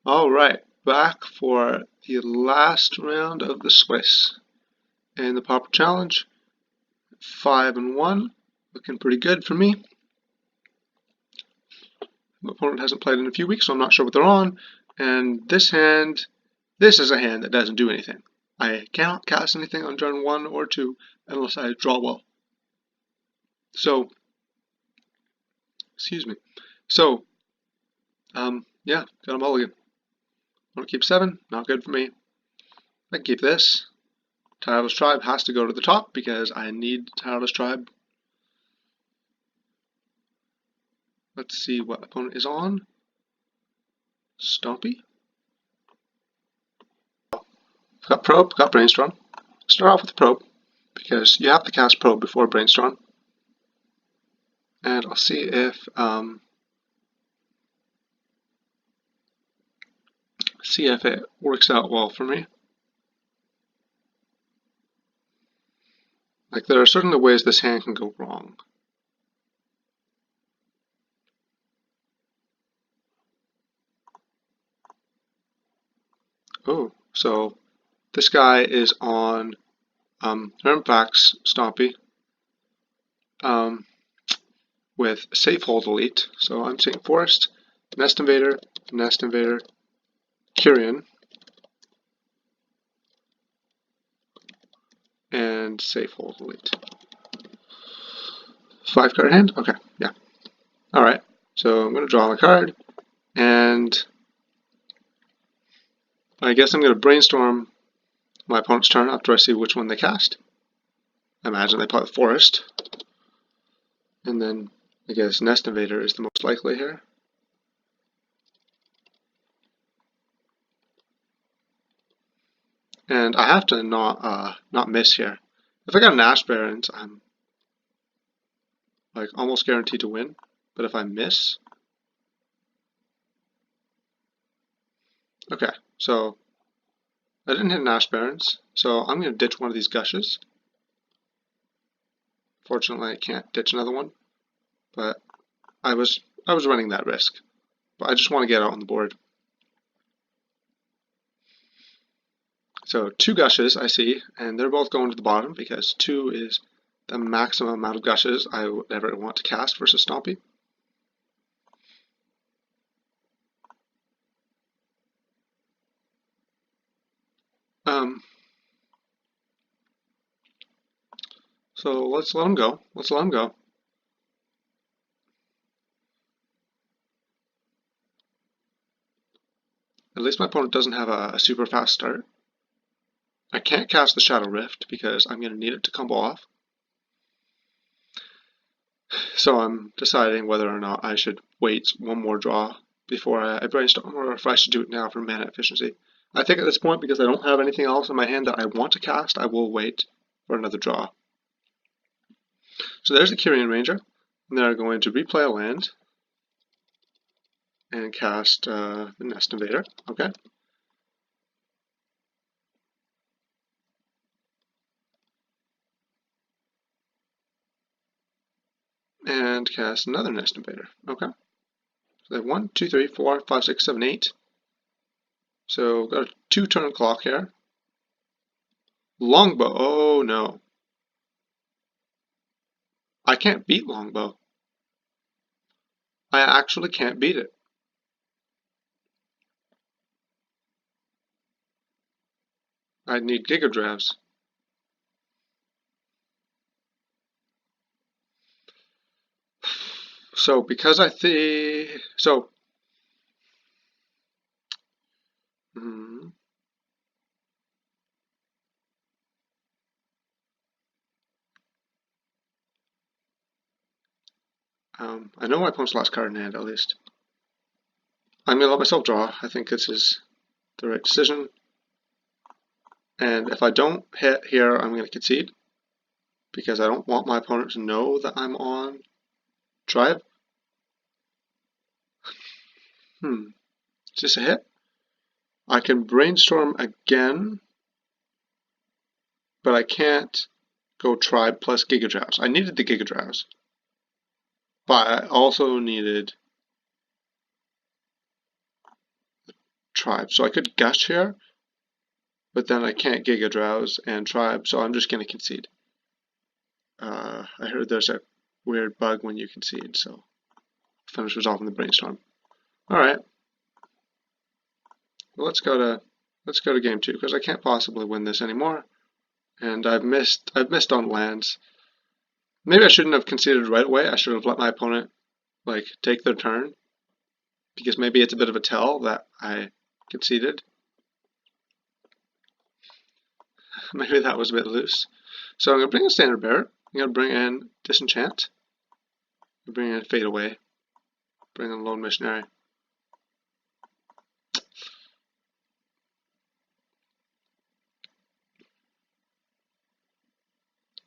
Alright, back for the last round of the Swiss and the Pauper challenge. 5-1, looking pretty good for me. My opponent hasn't played in a few weeks, so I'm not sure what they're on. And this hand, this is a hand that doesn't do anything. I cannot cast anything on turn 1 or 2 unless I draw well. So, excuse me. So, yeah, got a mulligan. I want to keep 7, not good for me. I can keep this. Tireless Tribe has to go to the top because I need Tireless Tribe. Let's see what opponent is on. Stompy. Got Probe, got Brainstorm. Start off with the Probe because you have to cast Probe before Brainstorm. And I'll see if it works out well for me. Like, there are certainly ways this hand can go wrong. Oh, so this guy is on Hermfax Stompy with Safe Hold Elite. So I'm seeing Forest, Nest Invader, Curian, and Safe Hold Elite. 5-card hand? Okay, yeah. Alright, so I'm going to draw my card, and I guess I'm going to Brainstorm my opponent's turn after I see which one they cast. I imagine they play Forest, and then I guess Nest Invader is the most likely here. And I have to not miss here. If I got an Ash Barrens, I'm like almost guaranteed to win. But if I miss, okay. So I didn't hit an Ash Barrens, so I'm going to ditch one of these Gushes. Fortunately, I can't ditch another one, but I was running that risk. But I just want to get out on the board. So 2 Gushes I see, and they're both going to the bottom because 2 is the maximum amount of Gushes I would ever want to cast versus Stompy. So let's let him go. Let's let him go. At least my opponent doesn't have a super fast start. I can't cast the Shadow Rift because I'm going to need it to combo off. So I'm deciding whether or not I should wait one more draw before I Brainstorm, or if I should do it now for mana efficiency. I think at this point, because I don't have anything else in my hand that I want to cast, I will wait for another draw. So there's the Curian Ranger, and they're going to replay a land and cast the Nest Invader. Okay. And cast another Nest Invader. Okay. So they have 1, 2, 3, 4, 5, 6, 7, 8. So got a 2-turn clock here. Longbow. Oh no. I can't beat Longbow. I actually can't beat it. I need Giga Drives. So because I think so. I know my opponent's last card in hand, at least. I'm going to let myself draw. I think this is the right decision. And if I don't hit here, I'm going to concede. Because I don't want my opponent to know that I'm on Tribe. Is this a hit? I can Brainstorm again. But I can't go Tribe plus Giga Drives. I needed the Giga Drives. But I also needed tribe. So I could gush here, but then I can't Giga Drowse and tribe, so I'm just going to concede. I heard there's a weird bug when you concede, so finish resolving the brainstorm. Alright. Well, let's go to game 2, because I can't possibly win this anymore. And I've missed on lands. Maybe I shouldn't have conceded right away. I should have let my opponent take their turn, because maybe it's a bit of a tell that I conceded. Maybe that was a bit loose. So I'm going to bring in Standard Bearer. I'm going to bring in Disenchant. Bring in Fade Away. Bring in Lone Missionary.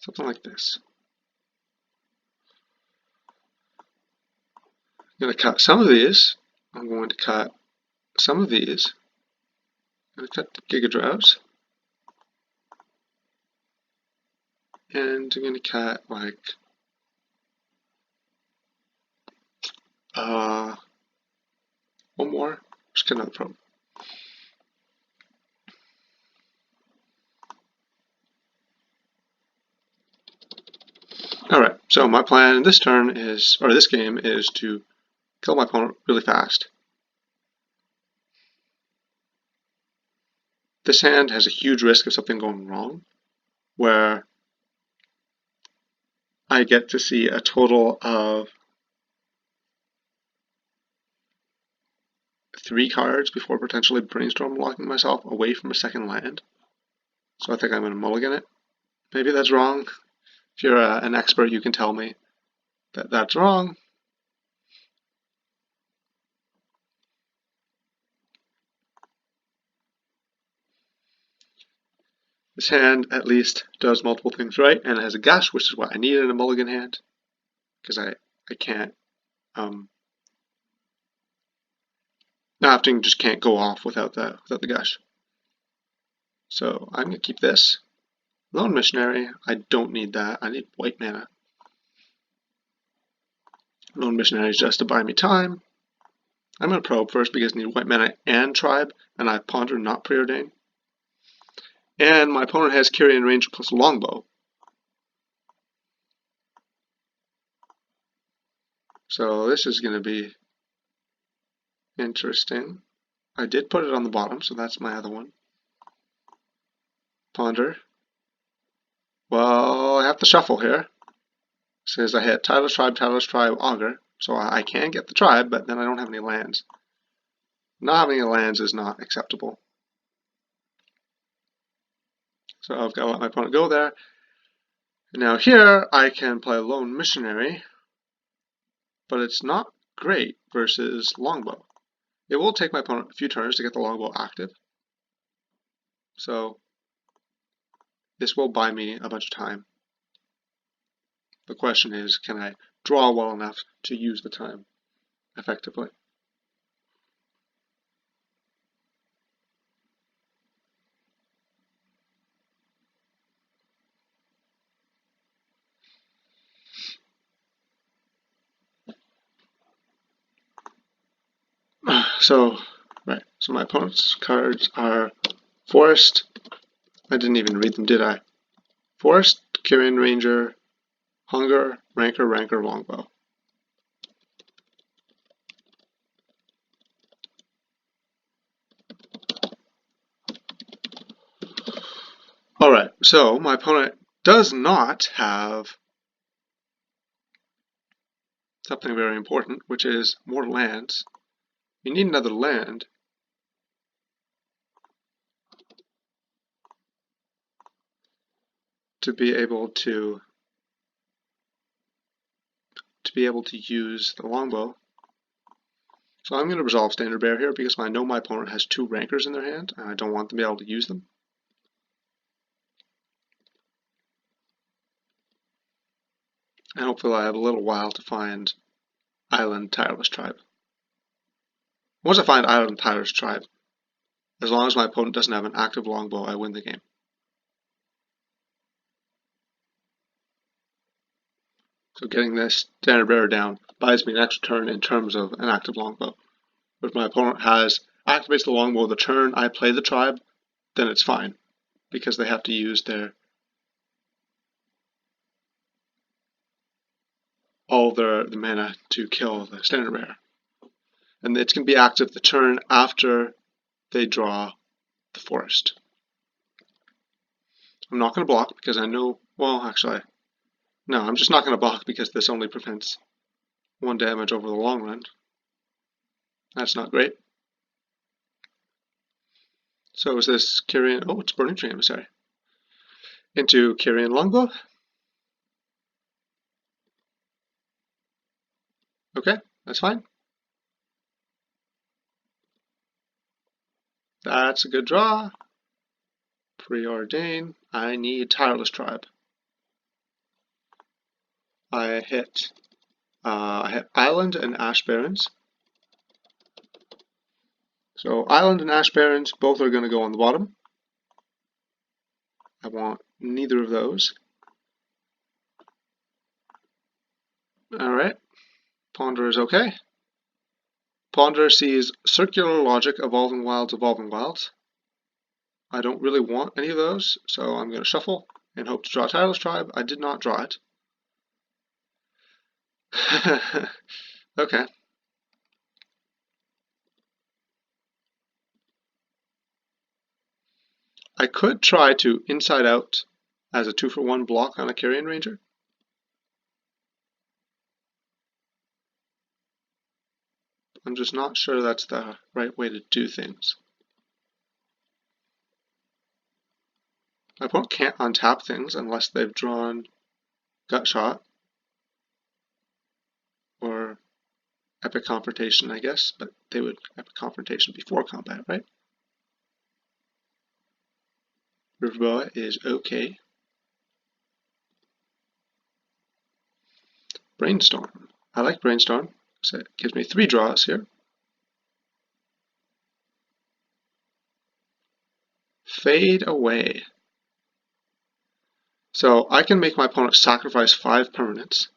Something like this. I'm going to cut some of these. I'm going to cut some of these. I'm going to cut the Giga Drowse. And I'm going to cut one more. Just cut another probe. Alright, so my plan in this turn is, or this game, is to kill my opponent really fast. This hand has a huge risk of something going wrong, where I get to see a total of 3 cards before potentially brainstorm locking myself away from a second land. So I think I'm going to mulligan it. Maybe that's wrong. If you're an expert, you can tell me that that's wrong. This hand at least does multiple things right, and it has a gush, which is what I need in a mulligan hand, because I can't, Nafting just can't go off without the gush. So I'm going to keep this. Lone Missionary, I don't need that. I need white mana. Lone Missionary is just to buy me time. I'm going to probe first because I need white mana and tribe, and I ponder, not preordain. And my opponent has Carrion Ranger plus Longbow. So this is going to be interesting. I did put it on the bottom, so that's my other one. Ponder. Well, I have to shuffle here. Says I hit Titleist Tribe, Augur. So I can get the tribe, but then I don't have any lands. Not having any lands is not acceptable. So I've got to let my opponent go there. Now here I can play Lone Missionary, but it's not great versus Longbow. It will take my opponent a few turns to get the Longbow active. So this will buy me a bunch of time. The question is, can I draw well enough to use the time effectively? So my opponent's cards are Forest. I didn't even read them, did I? Forest, Carrion Ranger, Hunger, Rancor, Longbow. Alright, so my opponent does not have something very important, which is more lands. You need another land. To be able to use the Longbow. So I'm going to resolve Standard Bear here because I know my opponent has 2 Rancors in their hand, and I don't want them to be able to use them. And hopefully I have a little while to find Island Tireless Tribe. Once I find Island Tireless Tribe, as long as my opponent doesn't have an active Longbow, I win the game. So getting this Standard Bearer down buys me an extra turn in terms of an active Longbow. But if my opponent has activates the longbow the turn I play the tribe, then it's fine, because they have to use all the mana to kill the standard rare. And it's going to be active the turn after they draw the forest. I'm not going to block because I know, well, actually, no, I'm just not going to block because this only prevents 1 damage over the long run. That's not great. So is this Kyrian? Oh, it's Burning Tree, I'm sorry. Into Kyrian Longbow. Okay, that's fine. That's a good draw. Preordain. I need Tireless Tribe. I hit Island and Ash Barrens. So Island and Ash Barrens both are going to go on the bottom. I want neither of those. Alright. Ponder is okay. Ponder sees Circular Logic, Evolving Wilds, Evolving Wilds. I don't really want any of those, so I'm going to shuffle and hope to draw Tireless Tribe. I did not draw it. Okay. I could try to Inside Out as a 2-for-1 block on a Kyrian Ranger. I'm just not sure that's the right way to do things. My opponent can't untap things unless they've drawn Gut Shot or Epic Confrontation, I guess, but they would Epic Confrontation before combat, right? Riverboa is okay. Brainstorm. I like Brainstorm, so it gives me 3 draws here. Fade Away. So I can make my opponent sacrifice 5 permanents,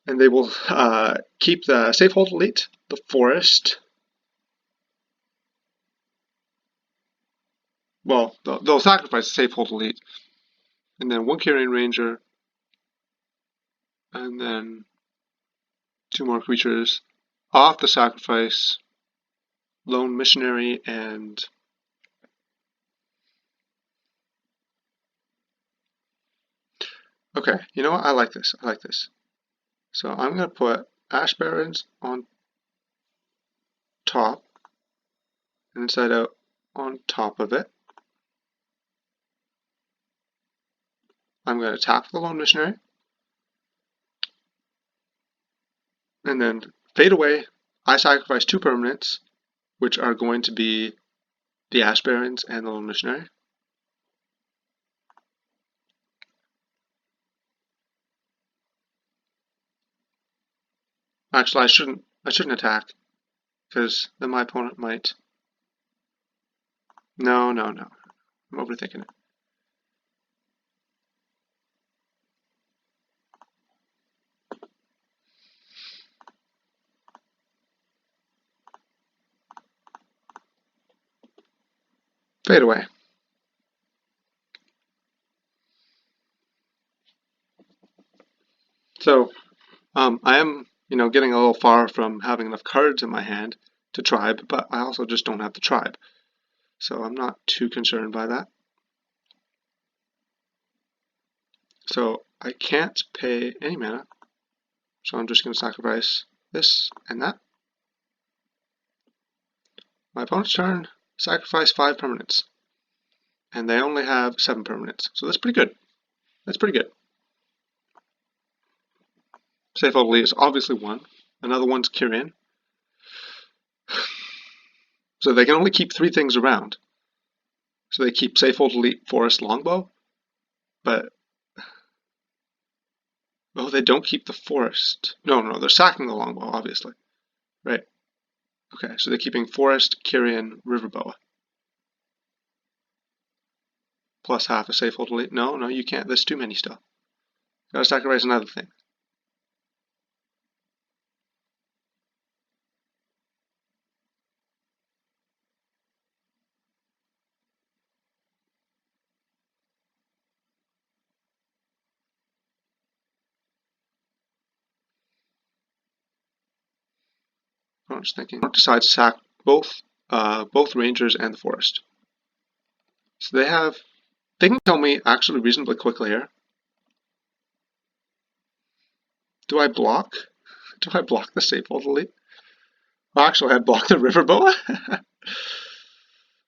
and they will keep the Safe Hold Elite, the Forest. Well, they'll sacrifice the Safe Hold Elite, and then 1 Kyrian Ranger, and then 2 more creatures. I'll have to sacrifice Lone Missionary and okay, you know what? I like this. I like this. So I'm going to put Ash Barrens on top and Inside Out on top of it. I'm going to tap the Lone Missionary and then Fade Away. I sacrifice 2 permanents, which are going to be the Ash Barrens and the Lone Missionary. Actually, I shouldn't attack, because then my opponent might. No. I'm overthinking it. Fade Away. So I am, getting a little far from having enough cards in my hand to tribe, but I also just don't have the tribe. So I'm not too concerned by that. So I can't pay any mana, so I'm just going to sacrifice this and that. My opponent's turn, sacrifice 5 permanents. And they only have 7 permanents, so that's pretty good. That's pretty good. Safe Hold Elite is obviously 1. Another one's Kyrian. So they can only keep 3 things around. So they keep Safe Hold Elite, Forest, Longbow, but oh, they don't keep the Forest. No, they're sacking the Longbow, obviously. Right. Okay, so they're keeping Forest, Kyrian, Riverboa. Plus half a Safe Hold Elite. No, you can't. There's too many still. Gotta sacrifice another thing. I'm just thinking. Decides to sack both rangers and the forest. So they can kill me actually reasonably quickly here. Do I block? Do I block the Safehold Elite? Well, actually, I'd block the Riverboa.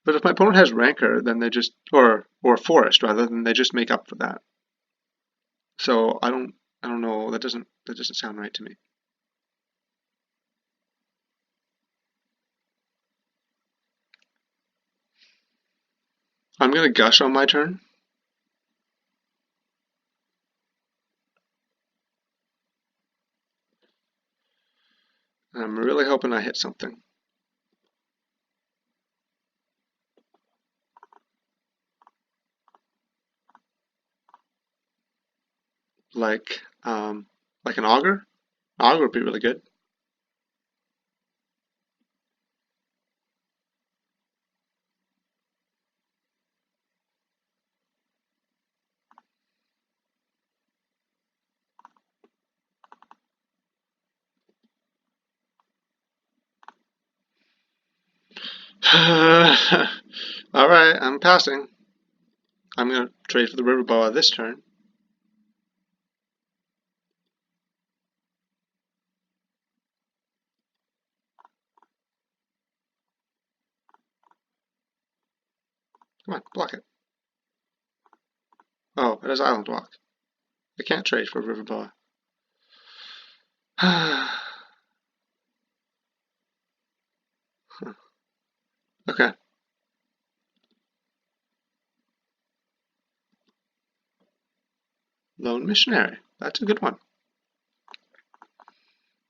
But if my opponent has Rancor, then they just or Forest rather, then they just make up for that. So I don't know. That doesn't sound right to me. I'm gonna gush on my turn. And I'm really hoping I hit something. Like an auger. Auger would be really good. Alright, I'm passing. I'm going to trade for the Riverboa this turn. Come on, block it. Oh, it has Island Walk. I can't trade for Riverboa. Okay. Lone Missionary. That's a good one.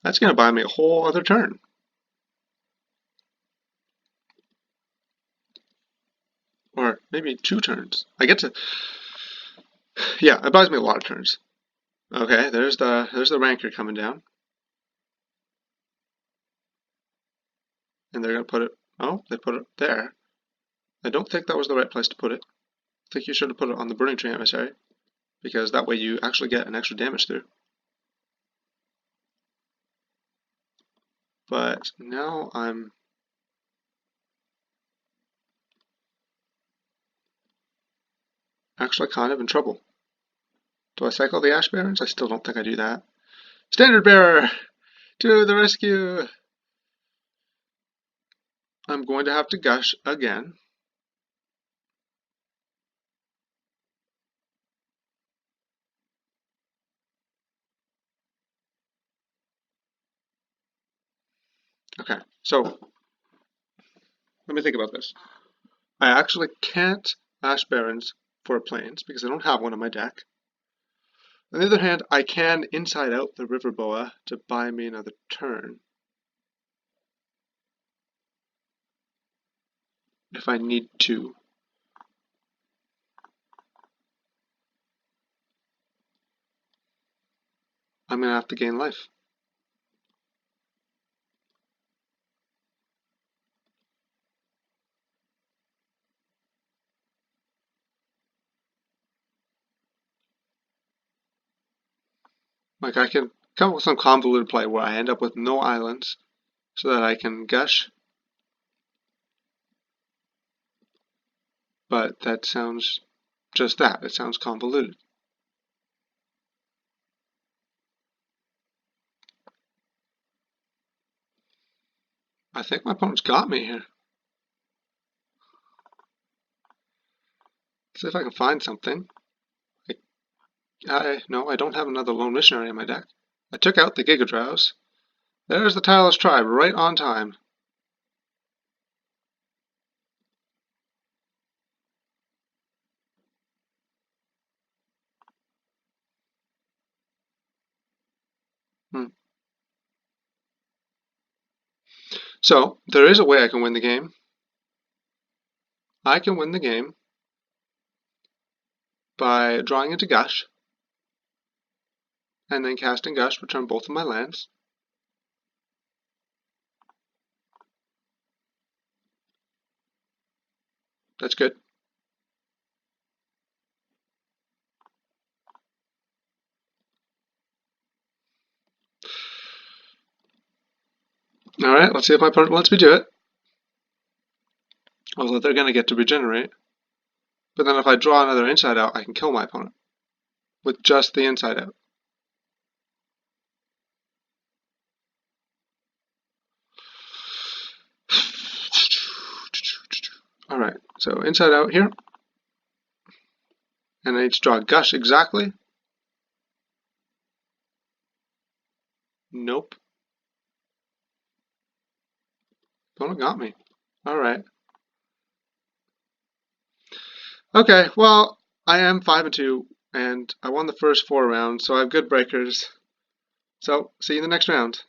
That's going to buy me a whole other turn. Or maybe 2 turns. I get to... Yeah, it buys me a lot of turns. Okay, there's the Rancor coming down. And they're going to put it... Oh, they put it there. I don't think that was the right place to put it. I think you should have put it on the Burning Tree Emissary. Because that way you actually get an extra damage through. But now I'm actually kind of in trouble. Do I cycle the Ash Barons? I still don't think I do that. Standard Bearer! To the rescue! I'm going to have to gush again. Okay, so let me think about this. I actually can't Ash Barons for Plains because I don't have one on my deck. On the other hand, I can inside out the Riverboa to buy me another turn. If I need to. I'm going to have to gain life. Like I can come up with some convoluted play where I end up with no islands so that I can gush. But that sounds just that. It sounds convoluted. I think my opponent's got me here. See if I can find something. No, I don't have another Lone Missionary in my deck. I took out the Gigadrows. There's the Tireless Tribe, right on time. So, there is a way I can win the game. I can win the game by drawing into Gush, and then casting Gush, return both of my lands. That's good. Alright. Alright, let's see if my opponent lets me do it. Although they're going to get to regenerate. But then if I draw another inside out, I can kill my opponent. With just the inside out. Alright, so inside out here. And I need to draw a gush exactly. Nope. Opponent got me. Alright. Okay, well, I am 5-2, and I won the first 4 rounds, so I have good breakers. So, see you in the next round.